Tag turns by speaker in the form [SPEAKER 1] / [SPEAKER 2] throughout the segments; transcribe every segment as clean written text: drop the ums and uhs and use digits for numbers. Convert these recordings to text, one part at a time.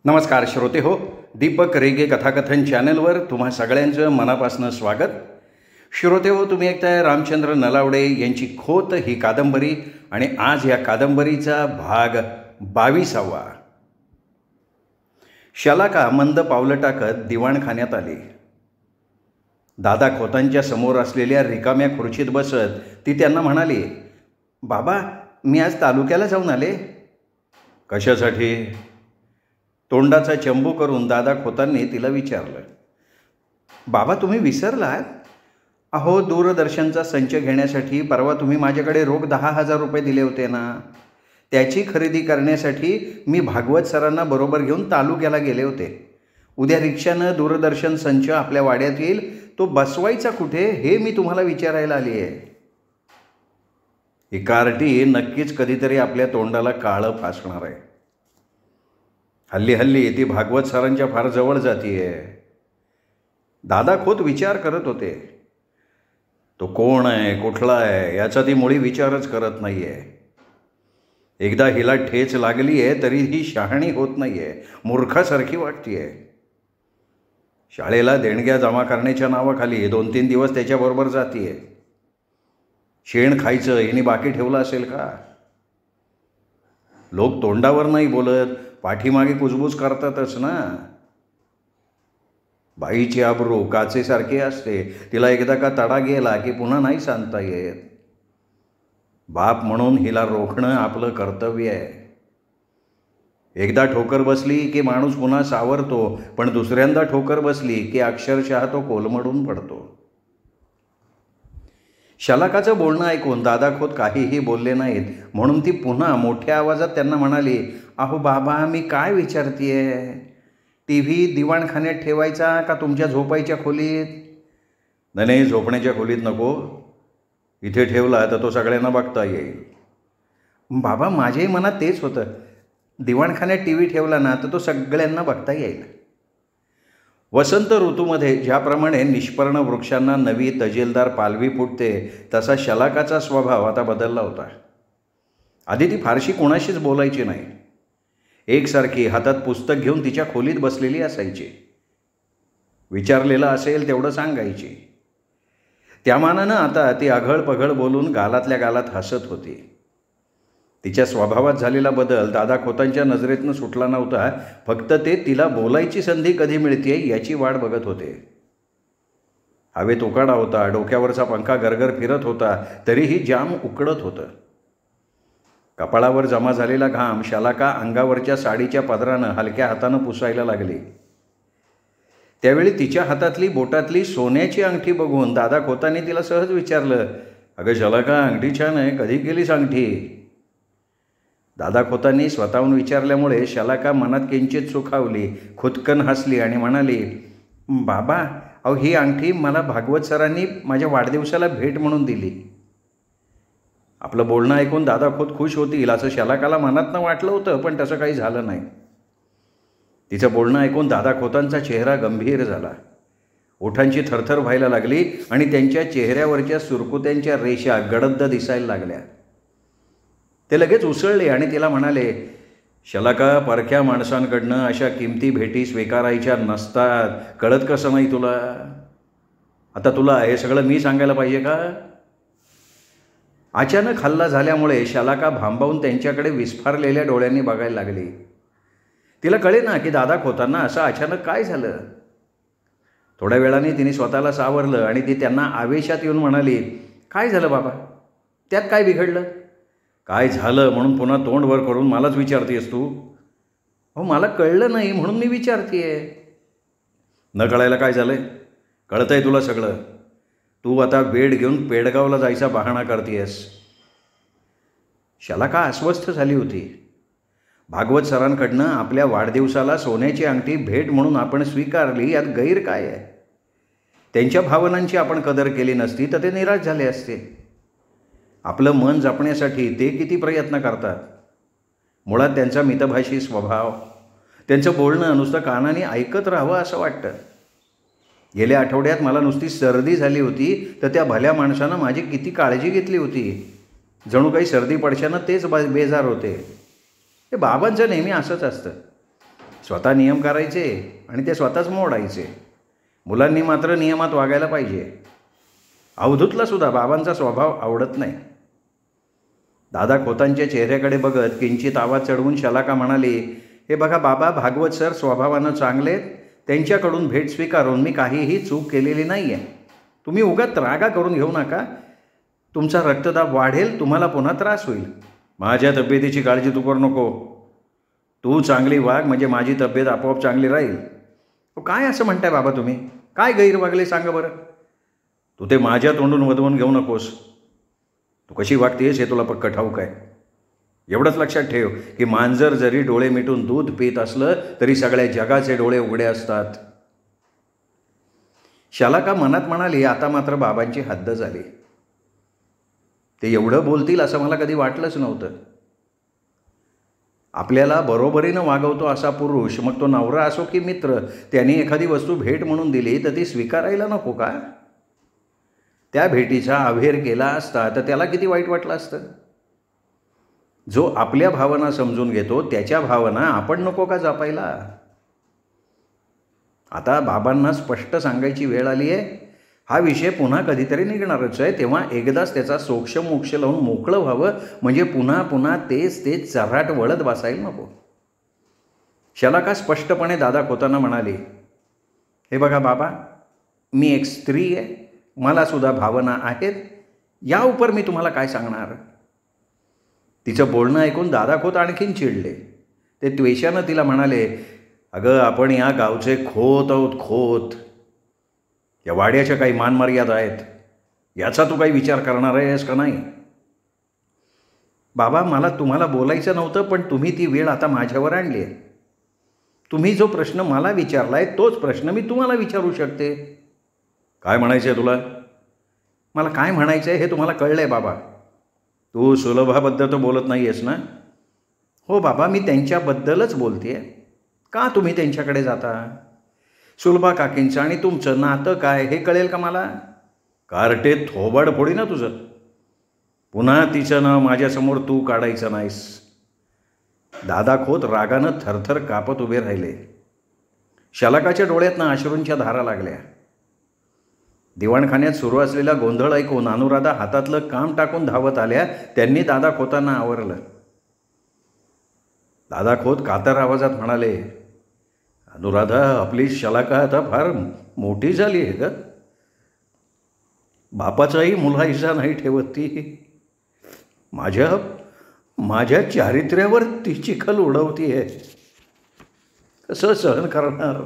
[SPEAKER 1] नमस्कार श्रोते हो, दीपक रेगे कथाकथन चॅनलवर तुम्हा सगळ्यांचं मनापासून स्वागत. श्रोते हो, तुम्ही ऐकताय रामचंद्र नलावडे यांची खोत ही कादंबरी आणि आज या कादंबरीचा भाग 22वा. शलाका मंद पावलं टाकत दिवाणखान्यात आली. दादा खोतांच्या समोर असलेल्या रिकाम्या खुर्चीत बसत ती त्यांना म्हणाली, बाबा मी आज तालुक्याला जाऊन आले. कशासाठी? तोंडाचा चंबू करून दादा खोतांनी तिला विचारलं. बाबा तुम्ही विसरलात? अहो, दूरदर्शनचा संच घेण्यासाठी परवा तुम्ही माझ्याकडे रोख 10,000 रुपये दिले होते ना, त्याची खरेदी करण्यासाठी मी भागवत सरांना बरोबर घेऊन तालुक्याला गेले होते. उद्या रिक्षानं दूरदर्शन संच आपल्या वाड्यात येईल, तो बसवायचा कुठे हे मी तुम्हाला विचारायला आली आहे. ही कार्टी नक्कीच कधीतरी आपल्या तोंडाला काळं फासणार आहे. हल्ली हल्ली ती भागवत सरांच्या फार जवळ जातीये. दादा खोत विचार करत होते. तो कोण आहे, कुठला आहे याचा ती मुळी विचारच करत नाही आहे. एकदा हिला ठेच लागली आहे तरी ही शहाणी होत नाही आहे, मूर्खासारखी वाटते आहे. शाळेला देणग्या जमा करण्याच्या नावाखाली 2-3 दिवस त्याच्याबरोबर जातीये. शेण खायचं हिने बाकी ठेवलं असेल का? लोक तोंडावर नाही बोलत, पाठीमागे कुजबूज करतातच ना. बाईची आबरू काचेसारखी असते, तिला एकदा का तडा गेला की पुन्हा नाही सांगता येत. बाप म्हणून हिला रोखणं आपलं कर्तव्य आहे. एकदा ठोकर बसली की माणूस पुन्हा सावरतो, पण दुसऱ्यांदा ठोकर बसली की अक्षरशः तो कोलमडून पडतो. शलाकाचं बोलणं ऐकून दादा खोत काहीही बोलले नाहीत, म्हणून ती पुन्हा मोठ्या आवाजात त्यांना म्हणाली, अहो बाबा मी काय विचारतीये, TV दिवाणखान्यात ठेवायचा का तुमच्या झोपायच्या खोलीत? नाही, झोपण्याच्या खोलीत नको, इथे ठेवला तर तो सगळ्यांना बघता येईल. बाबा माझ्याही मनात तेच होतं, दिवाणखान्यात TV ठेवला ना तर तो सगळ्यांना बघता येईल. वसंत ऋतूमध्ये ज्याप्रमाणे निष्पर्ण वृक्षांना नवी तजेलदार पालवी फुटते, तसा शलाकाचा स्वभाव आता बदलला होता. आधी ती फारशी कोणाशीच बोलायची नाही. एकसारखी हातात पुस्तक घेऊन तिच्या खोलीत बसलेली असायची. विचारलेलं असेल तेवढं सांगायची. त्या मानानं आता ती आघळपघळ बोलून गालातल्या गालात हसत होती. तिच्या स्वभावात झालेला बदल दादा खोतांच्या नजरेतनं सुटला नव्हता. फक्त ते तिला बोलायची संधी कधी मिळते याची वाट बघत होते. हवेत उकाडा होता, डोक्यावरचा पंखा गरगर फिरत होता, तरीही जाम उकडत होतं. कपाळावर जमा झालेला घाम शलाका अंगावरच्या साडीच्या पदरानं हलक्या हातानं पुसायला लागली. त्यावेळी तिच्या हातातली बोटातली सोन्याची अंगठी बघून दादा खोतांनी तिला सहज विचारलं, अगं शलाका अंगठी छान आहे, कधी केलीस अंगठी? दादा खोतांनी स्वतःहून विचारल्यामुळे शलाका मनात किंचित सुखावली, खुदकन हसली आणि म्हणाली, बाबा अहो ही अंगठी मला भागवत सरांनी माझ्या वाढदिवसाला भेट म्हणून दिली. आपलं बोलणं ऐकून दादा खोत खुश होतील असं शलाकाला मनातनं वाटलं होतं, पण तसं काही झालं नाही. तिचं बोलणं ऐकून दादा खोतांचा चेहरा गंभीर झाला. ओठांची थरथर व्हायला लागली आणि त्यांच्या चेहऱ्यावरच्या सुरकुत्यांच्या रेषा गडद दिसायला लागल्या. ते लगेच उसळले आणि तिला म्हणाले, शलाका परक्या माणसांकडनं अशा किमती भेटी स्वीकारायच्या नसतात, कळत कसं नाही तुला? आता तुला हे सगळं मी सांगायला पाहिजे का? अचानक हल्ला झाल्यामुळे शलाका भांबावून त्यांच्याकडे विस्फारलेल्या डोळ्यांनी बघायला लागली. तिला कळे ना की दादा खोतांना असं अचानक काय झालं. थोड्या वेळाने तिने स्वतःला सावरलं आणि ती त्यांना आवेशात येऊन म्हणाली, काय झालं बाबा, त्यात काय बिघडलं? काय झालं म्हणून पुन्हा तोंड वर करून मलाच विचारतेस तू? हो मला कळलं नाही म्हणून मी विचारतेय. न कळायला काय झालंय? कळतंय तुला सगळं. तू आता वेळ घेऊन पेडगावला जायचा बहाणा करतेस. शलाका अस्वस्थ झाली होती. भागवत सरांकडनं आपल्या वाढदिवसाला सोन्याची अंगठी भेट म्हणून आपण स्वीकारली, यात गैर काय आहे? त्यांच्या भावनांची आपण कदर केली नसती तर ते निराश झाले असते. आपलं मन जपण्यासाठी ते किती प्रयत्न करतात. मुळात त्यांचा मितभाषी स्वभाव, त्यांचं बोलणं नुसतं कानाने ऐकत राहावं असं वाटतं. गेल्या आठवड्यात मला नुसती सर्दी झाली होती तर त्या भल्या माणसानं माझी किती काळजी घेतली होती. जणू काही सर्दी पडशानं तेच बेजार होते. हे बाबांचं नेहमी असंच असतं. स्वतः नियम करायचे आणि ते स्वतःच मोडायचे. मुलांनी मात्र नियमात वागायला पाहिजे. अवधूतला सुद्धा बाबांचा स्वभाव आवडत नाही. दादा खोतांच्या चेहऱ्याकडे बघत किंचित आवाज चढवून शलाका म्हणाली, हे बघा बाबा, भागवत सर स्वभावानं चांगलेत. त्यांच्याकडून भेट स्वीकारून मी काहीही चूक केलेली नाही आहे. तुम्ही उगाच रागा करून घेऊ नका. तुमचा रक्तदाब वाढेल, तुम्हाला पुन्हा त्रास होईल. माझ्या तब्येतीची काळजी तू करू नको. तू चांगली वाग म्हणजे माझी तब्येत आपोआप चांगली राहील. काय असं म्हणताय बाबा तुम्ही? काय गैर वागले सांगा बरं. तू ते माझ्या तोंडून वदवून घेऊ नकोस. तू कशी वागतेस हे तुला पक्क ठाऊक आहे. एवढंच लक्षात ठेव की मांजर जरी डोळे मिटून दूध पित असलं तरी सगळ्या जगाचे डोळे उघडे असतात. शलाका मनात म्हणाली, आता मात्र बाबांची हद्द झाली. ते एवढं बोलतील असं मला कधी वाटलंच नव्हतं. आपल्याला बरोबरीनं वागवतो असा पुरुष, मग तो नवरा असो की मित्र, त्यांनी एखादी वस्तू भेट म्हणून दिली तर ती स्वीकारायला नको का? त्या भेटीचा अव्हेर केला असता तर त्याला किती वाईट वाटलं असतं. जो आपल्या भावना समजून घेतो त्याच्या भावना आपण नको का जपायला? आता बाबांना स्पष्ट सांगायची वेळ आली आहे. हा विषय पुन्हा कधीतरी निघणारच आहे. तेव्हा एकदाच त्याचा सोक्षमोक्ष लावून मोकळं व्हावं, म्हणजे पुन्हा पुन्हा तेच चर्हाट वळत बसायला नको. शलाका स्पष्टपणे दादा खोताना म्हणाली, हे बघा बाबा, मी एक स्त्री आहे. मला सुद्धा भावना आहेत. या उपर मी तुम्हाला काय सांगणार. तिचं बोलणं ऐकून दादा खोत आणखीन चिडले. ते त्वेषानं तिला म्हणाले, अगं आपण या गावचे खोत आहोत, खोत. या वाड्याच्या काही मानमर्यादा आहेत. याचा तू काही विचार करणार आहेस का नाही? बाबा, मला तुम्हाला बोलायचं नव्हतं, पण तुम्ही ती वेळ आता माझ्यावर आणली आहे. तुम्ही जो प्रश्न मला विचारला आहे तोच प्रश्न मी तुम्हाला विचारू शकते. काय म्हणायचं आहे तुला? मला काय म्हणायचं आहे हे तुम्हाला कळलं आहे बाबा. तू सुलभाबद्दल तर बोलत नाही आहेस ना? हो बाबा, मी त्यांच्याबद्दलच बोलते आहे. का तुम्ही त्यांच्याकडे जाता? सुलभा काकींचं आणि तुमचं नातं काय हे कळेल का मला? कार्टे थोबाड फोडी ना तुझं. पुन्हा तिचं नाव माझ्यासमोर तू काढायचं नाहीस. दादा खोत रागानं थरथर कापत उभे राहिले. शलाकाच्या डोळ्यातनं अश्रूंच्या धारा लागल्या. दिवाणखान्यात सुरू असलेला गोंधळ ऐकून अनुराधा हातातलं काम टाकून धावत आल्या. त्यांनी दादा खोतांना आवरलं. दादा खोत कातर आवाजात म्हणाले, अनुराधा, आपली शलाका आता फार मोठी झाली आहे ग. बापाचाही मुलाहिसा नाही ठेवत ती. माझ्या चारित्र्यावर ती चिखल उडवती आहे. कसं सहन करणार?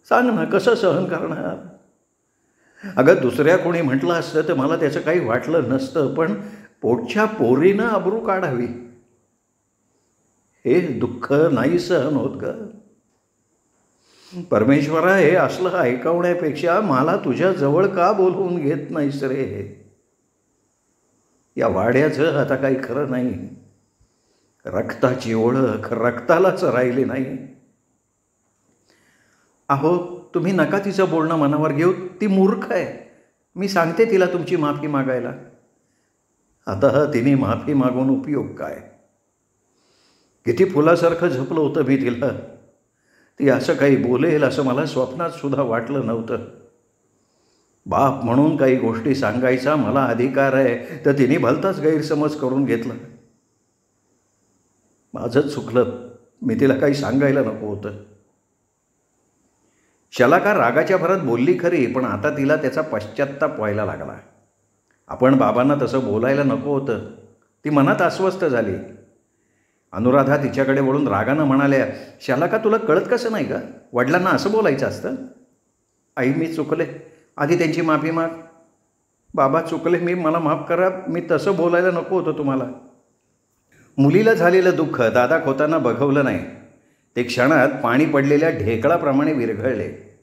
[SPEAKER 1] सांग ना, कसं सहन करणार? अगं, दुसऱ्या कोणी म्हटलं असतं तर मला त्याचं काही वाटलं नसतं, पण पोटच्या पोरीनं अब्रू काढावी हे दुःख नाही सहन होत ग. परमेश्वरा, हे असलं ऐकवण्यापेक्षा मला तुझ्या जवळ का बोलवून घेत नाहीस रे? या वाड्याचं आता काही खरं नाही. रक्ताची ओळख रक्तालाच राहिली नाही. अहो, तुम्ही नका तिचं बोलणं मनावर घेऊ. ती मूर्ख आहे. मी सांगते तिला तुमची माफी मागायला. आता तिने माफी मागून उपयोग काय? किती फुलासारखं झपलं होतं मी तिला. ती असं काही बोलेल असं मला स्वप्नात सुद्धा वाटलं नव्हतं. बाप म्हणून काही गोष्टी सांगायचा मला अधिकार आहे, तर तिने भलताच गैरसमज करून घेतला. माझंच चुकलं. मी तिला काही सांगायला नको होतं. शलाका रागाच्या भरात बोलली खरी, पण आता तिला त्याचा पश्चात्ताप व्हायला लागला. आपण बाबांना तसं बोलायला नको होतं. ती मनात अस्वस्थ झाली. अनुराधा तिच्याकडे वळून रागानं म्हणाल्या, शलाका, तुला कळत कसं नाही का? वडिलांना असं बोलायचं असतं. आई, मी चुकले. आधी त्यांची माफी माग. बाबा, चुकले मी, मला माफ करा. मी तसं बोलायला नको होतं तुम्हाला. मुलीला झालेलं दुःख दादा खोतांना बघवलं नाही. ते क्षणात पाणी पडलेल्या ढेकळाप्रमाणे विरघळले.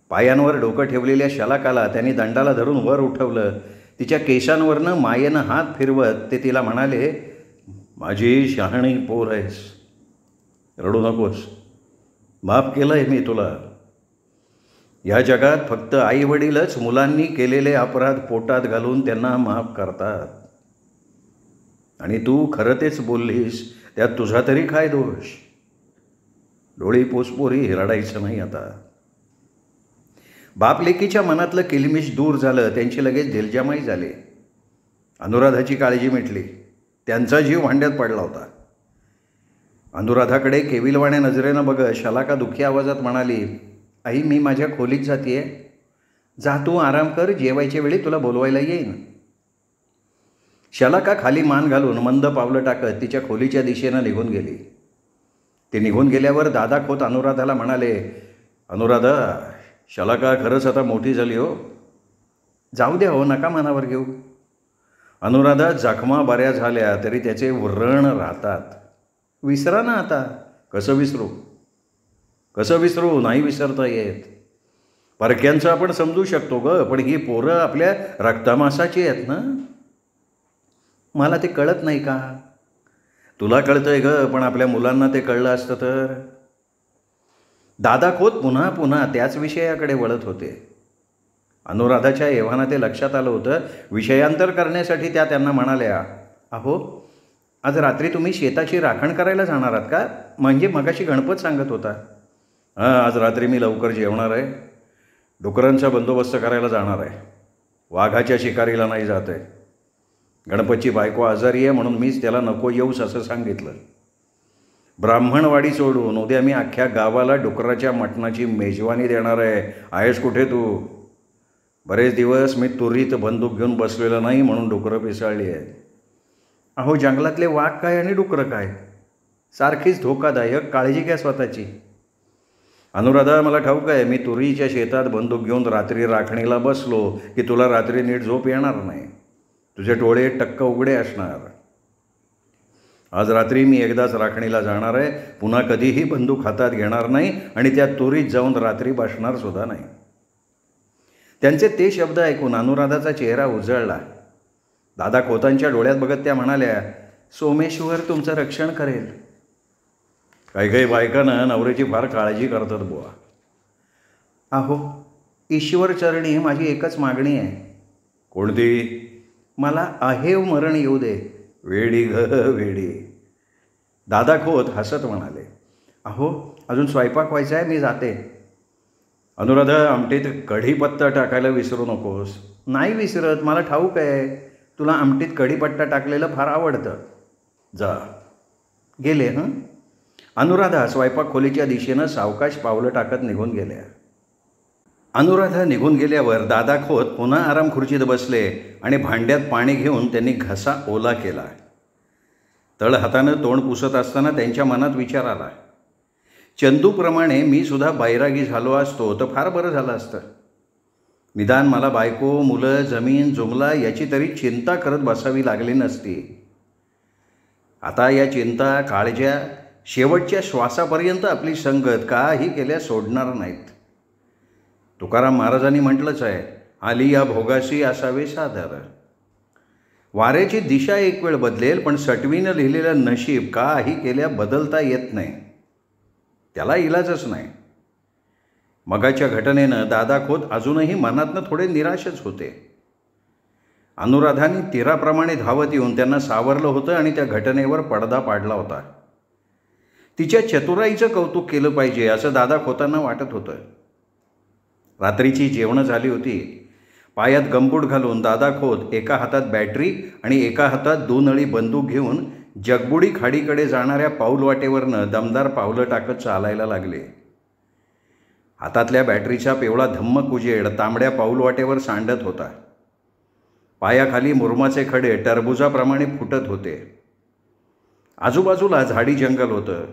[SPEAKER 1] पायांवर डोकं ठेवलेल्या शलाकाला त्यांनी दंडाला धरून वर उठवलं. तिच्या केशांवरनं मायेनं हात फिरवत ते तिला म्हणाले, माझी शहाणी पोर आहेस. रडू नकोस. माफ केलं आहे मी तुला. या जगात फक्त आईवडीलच मुलांनी केलेले अपराध पोटात घालून त्यांना माफ करतात. आणि तू खरं तेच बोललीस, त्यात तुझा तरी काय दोष? डोळी पोसपोरी रडायचं नाही आता. बापलेकीच्या मनातलं किलमिश दूर झालं. त्यांची लगेच दिलजामाई झाली. अनुराधाची काळजी मिटली. त्यांचा जीव भांड्यात पडला होता. अनुराधाकडे केविलवाण्या नजरेनं बघत शलाका दुःखी आवाजात म्हणाली, आई मी माझ्या खोलीत जातीये. जा तू आराम कर, जेवायच्या वेळी तुला बोलवायला येईन. शलाका खाली मान घालून मंद पावलं टाकत तिच्या खोलीच्या दिशेनं निघून गेली. ती निघून गेल्यावर दादा खोत अनुराधाला म्हणाले, अनुराधा शलाका खरंच आता मोठी झाली हो. जाऊ द्या हो, नका मनावर घेऊ. अनुराधा जखमा बऱ्या झाल्या तरी त्याचे व्रण राहतात. विसरा ना आता. कसं विसरू? नाही विसरता येत. परक्यांचं आपण समजू शकतो ग, पण ही पोरं आपल्या रक्तामासाची आहेत ना. मला ते कळत नाही का? तुला कळतंय ग, पण आपल्या मुलांना ते कळलं असतं तर. दादा खोत पुन्हा पुन्हा त्याच विषयाकडे वळत होते. अनुराधाच्या एव्हाना ते लक्षात आलं होतं. विषयांतर करण्यासाठी त्या त्यांना म्हणाल्या, अहो आज रात्री तुम्ही शेताची राखण करायला जाणार आहात का? म्हणजे मगाशी गणपत सांगत होता. हां, आज रात्री मी लवकर जेवणार आहे. डुकरांचा बंदोबस्त करायला जाणार आहे. वाघाच्या शिकारीला नाही जात आहे. गणपतची बायको आजारी आहे म्हणून मीच त्याला नको येऊस असं सांगितलं. ब्राह्मणवाडी सोडून उद्या मी अख्ख्या गावाला डुकराच्या मटणाची मेजवानी देणार आहे. आहेस कुठे तू? बरेच दिवस मी तुरीत बंदूक घेऊन बसलेलं नाही म्हणून डुकरं पिसाळली आहे. अहो जंगलातले वाघ काय आणि डुकरं काय, सारखीच धोकादायक. काळजी घ्या स्वतःची. अनुराधा मला ठाऊक आहे, मी तुरीच्या शेतात बंदूक घेऊन रात्री राखणीला बसलो की तुला रात्री नीट झोप येणार नाही. तुझे डोळे टक्क उघडे असणार. आज रात्री मी एकदाच राखणीला जाणार आहे. पुन्हा कधीही बंदूक हातात घेणार नाही आणि त्या तुरीत जाऊन रात्री बसणार सुद्धा नाही. त्यांचे ते शब्द ऐकून अनुराधाचा चेहरा उजळला. दादा खोतांच्या डोळ्यात बघत त्या म्हणाल्या, सोमेश्वर तुमचं रक्षण करेल. काही बायकांना नवऱ्याची फार काळजी करतात बुवा. अहो ईश्वर चरणी माझी एकच मागणी आहे. कोणती? मला अहेव मरण येऊ दे. वेडी वेडी. दादा खोत हसत म्हणाले, अहो अजून स्वयंपाक व्हायचा आहे, मी जाते. अनुराधा आमटीत कढीपत्ता टाकायला विसरू नकोस. नाही विसरत, मला ठाऊक आहे तुला आमटीत कढीपत्ता टाकलेलं फार आवडतं. जा. गेले. अनुराधा स्वयंपाक खोलीच्या दिशेनं सावकाश पावलं टाकत निघून गेल्या. अनुराधा निघून गेल्यावर दादा खोत पुन्हा आराम खुर्चीत बसले आणि भांड्यात पाणी घेऊन त्यांनी घसा ओला केला. तळ हातानं तोंड पुसत असताना त्यांच्या मनात विचार आला, चंदूप्रमाणे मी सुद्धा बैरागी झालो असतो तर फार बरं झालं असतं. निदान मला बायको, मुलं, जमीन, जुमला याची तरी चिंता करत बसावी लागली नसती. आता या चिंता, काळज्या शेवटच्या श्वासापर्यंत आपली संगत काही केल्या सोडणार नाहीत. तुकाराम महाराजांनी म्हटलंच आहे, आली या भोगाशी असावे सादर. वाऱ्याची दिशा एक वेळ बदलेल, पण सटवीनं लिहिलेलं नशीब काही केल्या बदलता येत नाही. त्याला इलाजच नाही. मगाच्या घटनेनं दादा खोत अजूनही मनातनं थोडे निराशच होते. अनुराधाने तीराप्रमाणे धावत येऊन त्यांना सावरलं होतं आणि त्या घटनेवर पडदा पाडला होता. तिच्या चतुराईचं कौतुक केलं पाहिजे असं दादा खोतांना वाटत होतं. रात्रीची जेवणं झाली होती. पायात गंबूट घालून दादा खोत एका हातात बॅटरी आणि एका हातात 2 नळी बंदूक घेऊन जगबुडी खाडीकडे जाणाऱ्या पाऊलवाटेवरनं दमदार पावलं टाकत चालायला लागले. हातातल्या बॅटरीचा पिवळा धम्मक उजेड तांबड्या पाऊलवाटेवर सांडत होता. पायाखाली मुरमाचे खडे टरबुजाप्रमाणे फुटत होते. आजूबाजूला झाडी जंगल होतं.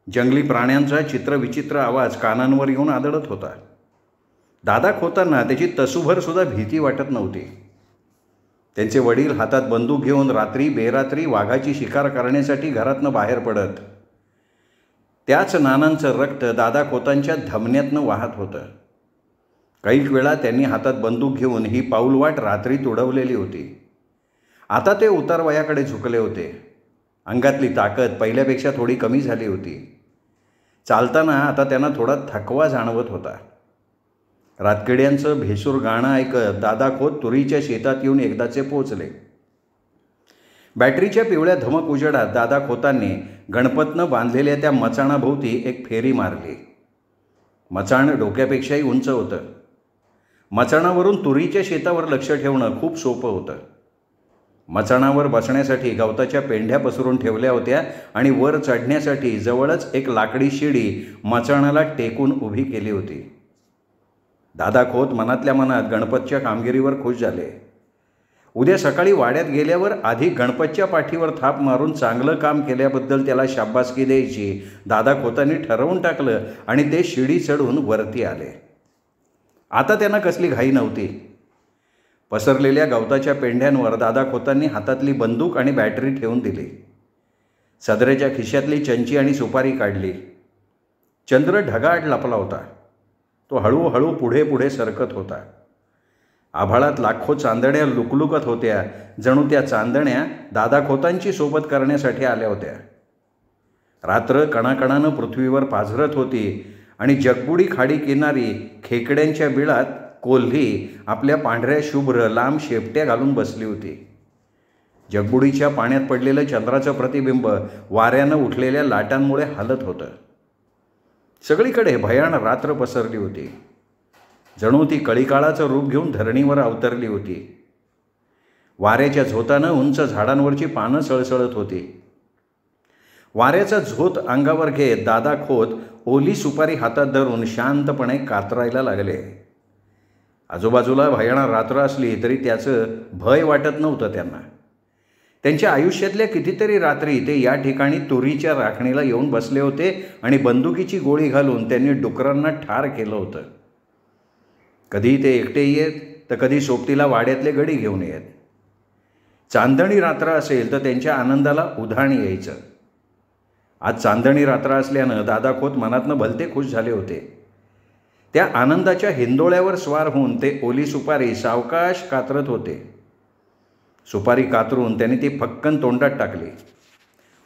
[SPEAKER 1] जंगली प्राण्यांचा चित्रविचित्र आवाज कानांवर येऊन आदळत होता. दादा खोतांना त्याची तसूभरसुद्धा भीती वाटत नव्हती. त्यांचे वडील हातात बंदूक घेऊन रात्री बेरात्री वाघाची शिकार करण्यासाठी घरातनं बाहेर पडत. त्याच नानांचं रक्त दादा खोतांच्या धमन्यातनं वाहत होतं. काही वेळा त्यांनी हातात बंदूक घेऊन ही पाऊलवाट रात्रीत उडवलेली होती. आता ते उतारवयाकडे झुकले होते. अंगातली ताकद पहिल्यापेक्षा थोडी कमी झाली होती. चालताना आता त्यांना थोडा थकवा जाणवत होता. रातकिड्यांचं भेसूर गाणं ऐकत दादा खोत तुरीच्या शेतात येऊन एकदाचे पोचले. बॅटरीच्या पिवळ्या धमक उजेडात दादा खोतांनी गणपतनं बांधलेल्या त्या मचाणाभोवती एक फेरी मारली. मचाण डोक्यापेक्षाही उंच होतं. मचाणावरून तुरीच्या शेतावर लक्ष ठेवणं खूप सोपं होतं. मचाणावर बसण्यासाठी गवताच्या पेंढ्या पसरून ठेवल्या होत्या आणि वर चढण्यासाठी जवळच एक लाकडी शिडी मचाणाला टेकून उभी केली होती. दादा खोत मनातल्या मनात गणपतच्या कामगिरीवर खुश झाले. उद्या सकाळी वाड्यात गेल्यावर आधी गणपतच्या पाठीवर थाप मारून चांगलं काम केल्याबद्दल त्याला शाबासकी द्यायची दादा खोतांनी ठरवून टाकलं आणि ते शिडी चढून वरती आले. आता त्यांना कसली घाई नव्हती. पसरलेल्या गवताच्या पेंढ्यांवर दादा खोतांनी हातातली बंदूक आणि बॅटरी ठेवून दिली. सदरेच्या खिशातली चंची आणि सुपारी काढली. चंद्र ढगाआड लपला होता. तो हळूहळू पुढे पुढे सरकत होता. आभाळात लाखो चांदण्या लुकलुकत होत्या. जणू त्या चांदण्या दादा खोतांची सोबत करण्यासाठी आल्या होत्या. रात्र कणाकणानं पृथ्वीवर पाझरत होती आणि जगबुडी खाडी किनारी खेकड्यांच्या बिळात कोल्ही आपल्या पांढऱ्या शुभ्र लांब शेपट्या घालून बसली होती. जगबुडीच्या पाण्यात पडलेलं चंद्राचं प्रतिबिंब वाऱ्यानं उठलेल्या लाटांमुळे हलत होतं. सगळीकडे भयाण रात्र पसरली होती. जणू ती कळीकाळाचं रूप घेऊन धरणीवर अवतरली होती. वाऱ्याच्या झोतानं उंच झाडांवरची पानं सळसळत होती. वाऱ्याचा झोत अंगावर घेत दादा खोत ओली सुपारी हातात धरून शांतपणे कातरायला लागले. आजूबाजूला भयाण रात्र असली तरी त्याचं भय वाटत नव्हतं त्यांना. त्यांच्या आयुष्यातल्या कितीतरी रात्री ते या ठिकाणी तुरीच्या राखणीला येऊन बसले होते आणि बंदुकीची गोळी घालून त्यांनी डुकरांना ठार केलं होतं. कधी ते एकटे येत तर कधी सोबतीला वाड्यातले गडी घेऊन येत. चांदणी रात्र असेल तर त्यांच्या आनंदाला उधाण यायचं. आज चांदणी रात्र असल्यानं दादा खोत मनातनं भलते खुश झाले होते. त्या आनंदाच्या हिंदोळ्यावर स्वार होऊन ते ओली सुपारी सावकाश कातरत होते. सुपारी कातरून त्यांनी ती फक्कन तोंडात टाकली.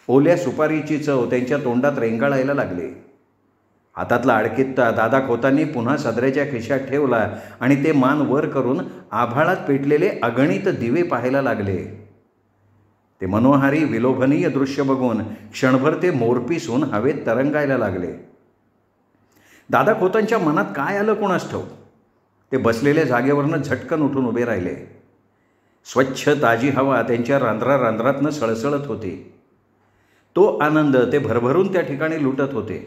[SPEAKER 1] ओल्या सुपारीची चव त्यांच्या तोंडात रेंगाळायला लागली. हातातला अडकित्ता दादा खोतांनी पुन्हा सदरेच्या खिशात ठेवला आणि ते मान वर करून आभाळात पेटलेले अगणित दिवे पाहायला लागले. ते मनोहारी विलोभनीय दृश्य बघून क्षणभर ते मोरपीसून हवेत तरंगायला लागले. दादा खोतांच्या मनात काय आलं कोणास ठाऊक. ते बसलेल्या जागेवरनं झटकन उठून उभे राहिले. स्वच्छ ताजी हवा त्यांच्या रांद्रारांद्रातनं सळसळत होती. तो आनंद ते भरभरून त्या ठिकाणी लुटत होते.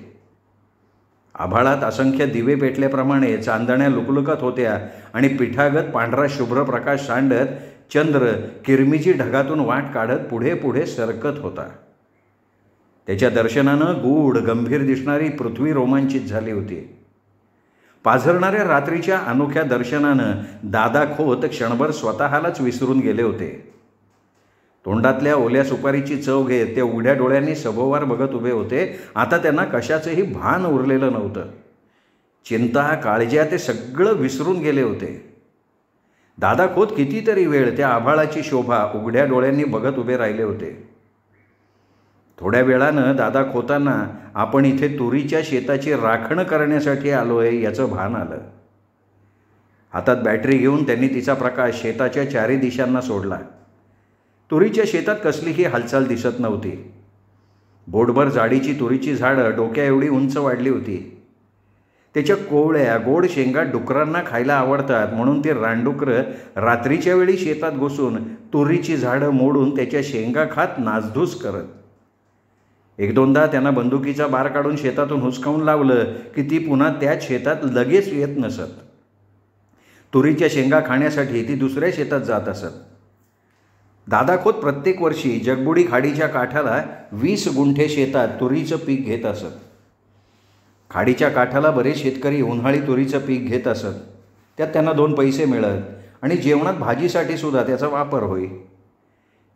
[SPEAKER 1] आभाळात असंख्य दिवे पेटल्याप्रमाणे चांदण्या लुकलुकत होत्या आणि पिठागत पांढरा शुभ्र प्रकाश सांडत चंद्र किरमिजी ढगातून वाट काढत पुढे पुढे सरकत होता. त्याच्या दर्शनानं गूढ गंभीर दिसणारी पृथ्वी रोमांचित झाली होती. पाझरणाऱ्या रात्रीच्या अनोख्या दर्शनानं दादा खोत क्षणभर स्वतःलाच विसरून गेले होते. तोंडातल्या ओल्या सुपारीची चव घेत ते उघड्या डोळ्यांनी सभोवार बघत उभे होते. आता त्यांना कशाचंही भान उरलेलं नव्हतं. चिंता काळज्या ते सगळं विसरून गेले होते. दादा खोत कितीतरी वेळ त्या आभाळाची शोभा उघड्या डोळ्यांनी बघत उभे राहिले होते. थोड्या वेळानं दादा खोतांना आपण इथे तुरीच्या शेताची राखण करण्यासाठी आलोय याचं भान आलं. हातात बॅटरी घेऊन त्यांनी तिचा प्रकाश शेताच्या चारी दिशांना सोडला. तुरीच्या शेतात कसलीही हालचाल दिसत नव्हती. बोटभर जाडीची तुरीची झाडं डोक्या एवढी उंच वाढली होती. त्याच्या कोवळ्या गोड शेंगा डुकरांना खायला आवडतात म्हणून ते रानडुकरं रात्रीच्या वेळी शेतात घुसून तुरीची झाडं मोडून त्याच्या शेंगा खात नासधूस करत. एक दोनदा त्यांना बंदुकीचा बार काढून शेतातून हुसकावून लावलं की ती पुन्हा त्याच शेतात लगेच येत नसत. तुरीच्या शेंगा खाण्यासाठी ती दुसऱ्या शेतात जात असत. दादा खोत प्रत्येक वर्षी जगबुडी खाडीच्या काठाला 20 गुंठे शेतात तुरीचं पीक घेत असत. खाडीच्या काठाला बरेच शेतकरी उन्हाळी तुरीचं पीक घेत असत. त्यात त्यांना 2 पैसे मिळत आणि जेवणात भाजीसाठी सुद्धा त्याचा वापर होई.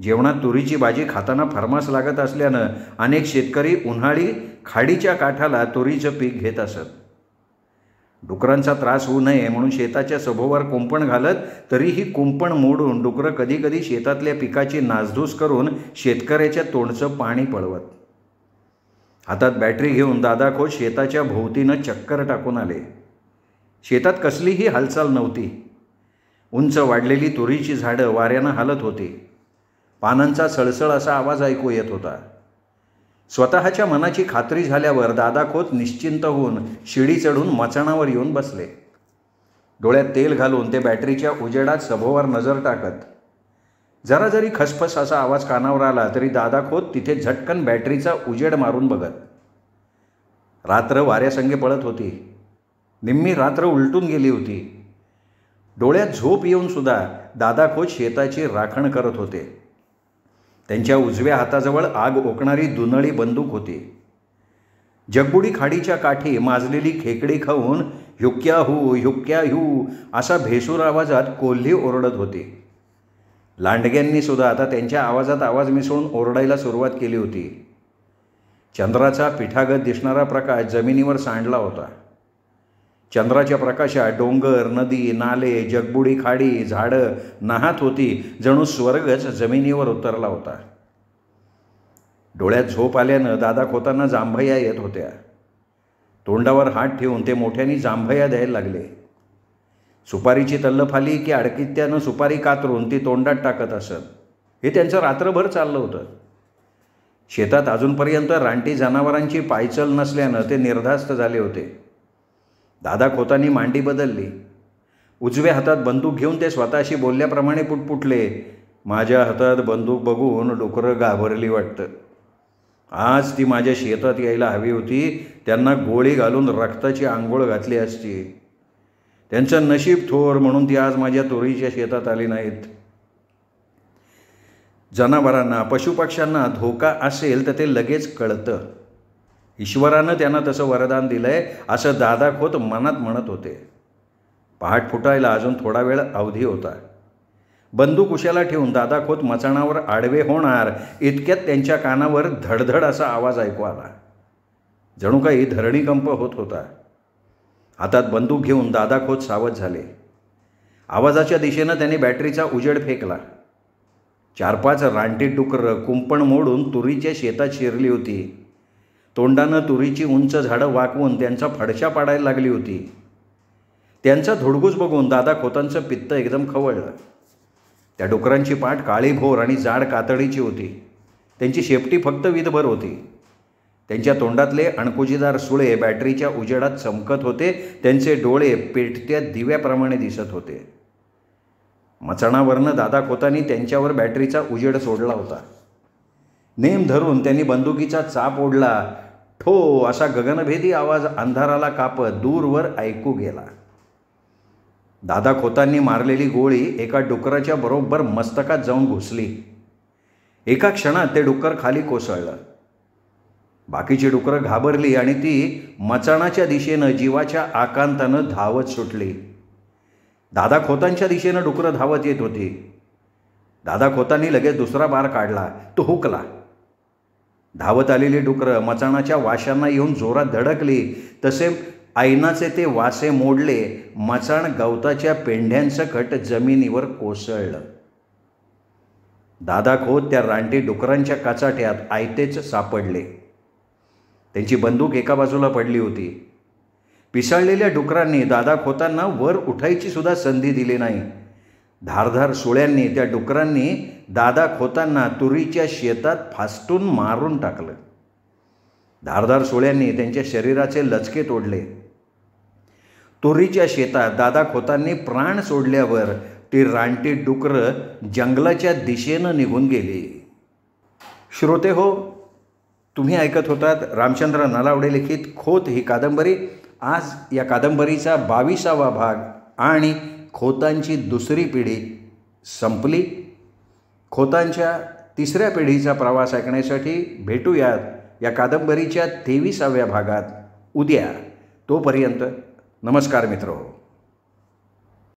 [SPEAKER 1] जेवणात तुरीची भाजी खाताना फरमास लागत असल्यानं अनेक शेतकरी उन्हाळी खाडीच्या काठाला तुरीचं पीक घेत असत. डुकरांचा त्रास होऊ नये म्हणून शेताच्या सभोवर कुंपण घालत तरीही कुंपण मोडून डुकरं कधीकधी शेतातल्या पिकाची नासधूस करून शेतकऱ्याच्या तोंडचं पाणी पळवत. हातात बॅटरी घेऊन दादा खोत शेताच्या भोवतीनं चक्कर टाकून आले. शेतात कसलीही हालचाल नव्हती. उंच वाढलेली तुरीची झाडं वाऱ्यानं हालत होती. पानांचा सळसळ असा आवाज ऐकू येत होता. स्वतःच्या मनाची खात्री झाल्यावर दादा खोत निश्चिंत होऊन शिडी चढून मचाणावर येऊन बसले. डोळ्यात तेल घालून ते बॅटरीच्या उजेडात सभोवर नजर टाकत. जरा जरी खसफस असा आवाज कानावर आला तरी दादा खोत तिथे झटकन बॅटरीचा उजेड मारून बघत. रात्र वाऱ्यासंगे पळत होती. निम्मी रात्र उलटून गेली होती. डोळ्यात झोप येऊन सुद्धा दादा खोत शेताची राखण करत होते. त्यांच्या उजव्या हाताजवळ आग ओकणारी दुनळी बंदूक होती. जगबुडी खाडीच्या काठी माजलेली खेकडी खाऊन ह्युक्या हू असा भेसूर आवाजात कोल्ही ओरडत होती. लांडग्यांनी सुद्धा आता त्यांच्या आवाजात आवाज मिसळून ओरडायला सुरुवात केली होती. चंद्राचा पिठागत दिसणारा प्रकाश जमिनीवर सांडला होता. चंद्राच्या प्रकाशात डोंगर, नदी, नाले, जगबुडी खाडी, झाडं नाहत होती. जणू स्वर्गच जमिनीवर उतरला होता. डोळ्यात झोप आल्यानं दादा खोतांना जांभया येत होत्या. तोंडावर हात ठेवून ते मोठ्याने जांभया द्यायला लागले. सुपारीची तल्लफ आली की अडकित्यानं सुपारी कातरून ती तोंडात टाकत असत. हे त्यांचं रात्रभर चाललं होतं. शेतात अजूनपर्यंत रानटी जनावरांची पायचल नसल्यानं ते निर्धास्त झाले होते. दादा खोतांनी मांडी बदलली. उजव्या हातात बंदूक घेऊन ते स्वतःशी बोलल्याप्रमाणे पुटपुटले, माझ्या हातात बंदूक बघून डुकरं घाबरली वाटतं. आज ती माझ्या शेतात यायला हवी होती. त्यांना गोळी घालून रक्ताची आंघोळ घातली असती. त्यांचं नशीब थोर म्हणून ती आज माझ्या तुरीच्या शेतात आली नाहीत. जनावरांना, पशुपक्ष्यांना धोका असेल तर ते लगेच कळतं. ईश्वरानं त्यांना तसं वरदान दिलंय असं दादा खोत मनात म्हणत होते. पहाट फुटायला अजून थोडा वेळ अवधी होता. बंदूक उशाला ठेवून दादा खोत मचाणावर आडवे होणार इतक्यात त्यांच्या कानावर धडधड असा आवाज ऐकू आला. जणू काही धरणीकंप होत होता. हातात बंदूक घेऊन दादा खोत सावध झाले. आवाजाच्या दिशेनं त्यांनी बॅटरीचा उजेड फेकला. 4-5 रानटी डुकरं कुंपण मोडून तुरीच्या शेतात शिरली होती. तोंडानं तुरीची उंच झाडं वाकवून त्यांचा फडशा पाडायला लागली होती. त्यांचा धुडगूस बघून दादा खोतांचं पित्त एकदम खवळलं. त्या डुकरांची पाठ काळीभोर आणि जाड कातडीची होती. त्यांची शेपटी फक्त वीधभर होती. त्यांच्या तोंडातले अणकुजीदार सुळे बॅटरीच्या उजेडात चमकत होते. त्यांचे डोळे पेटत्या दिव्याप्रमाणे दिसत होते. मचाणावरनं दादा खोतांनी त्यांच्यावर बॅटरीचा उजेड सोडला होता. नेम धरून त्यांनी बंदुकीचा चाप ओढला. ठो असा गगनभेदी आवाज अंधाराला कापत दूरवर ऐकू गेला. दादा खोतांनी मारलेली गोळी एका डुकराच्या बरोबर मस्तकात जाऊन घुसली. एका क्षणात ते डुक्कर खाली कोसळलं. बाकीची डुकरं घाबरली आणि ती मचाणाच्या दिशेनं जीवाच्या आकांतानं धावत सुटली. दादा खोतांच्या दिशेनं डुकरं धावत येत होती. दादा खोतांनी लगेच दुसरा बार काढला. तो हुकला. धावत आलेली डुकरं मचाणाच्या वाशांना येऊन जोरात धडकली. तसे ऐनाचे ते वासे मोडले. मचाण गवताच्या पेंढ्यांसकट जमिनीवर कोसळलं. दादा खोत त्या रानटी डुकरांच्या काचाट्यात आयतेच सापडले. त्यांची बंदूक एका बाजूला पडली होती. पिसाळलेल्या डुकरांनी दादा खोतांना वर उठायची सुद्धा संधी दिली नाही. धारधार सुळ्यांनी त्या डुकरांनी दादा खोतांना तुरीच्या शेतात फासटून मारून टाकलं. धारधार सुळ्यांनी त्यांच्या शरीराचे लचके तोडले. तुरीच्या शेतात दादा खोतांनी प्राण सोडल्यावर ती रानटी डुकरं जंगलाच्या दिशेनं निघून गेली. श्रोते हो, तुम्ही ऐकत होतात रामचंद्र नलावडे लिखित खोत ही कादंबरी. आज या कादंबरीचा 22वा भाग आणि खोतांची दुसरी पिढी संपली. खोतांच्या तिसऱ्या पिढीचा प्रवास ऐकण्यासाठी भेटूयात या कादंबरीच्या 23व्या भागात उद्या. तोपर्यंत नमस्कार मित्रहो.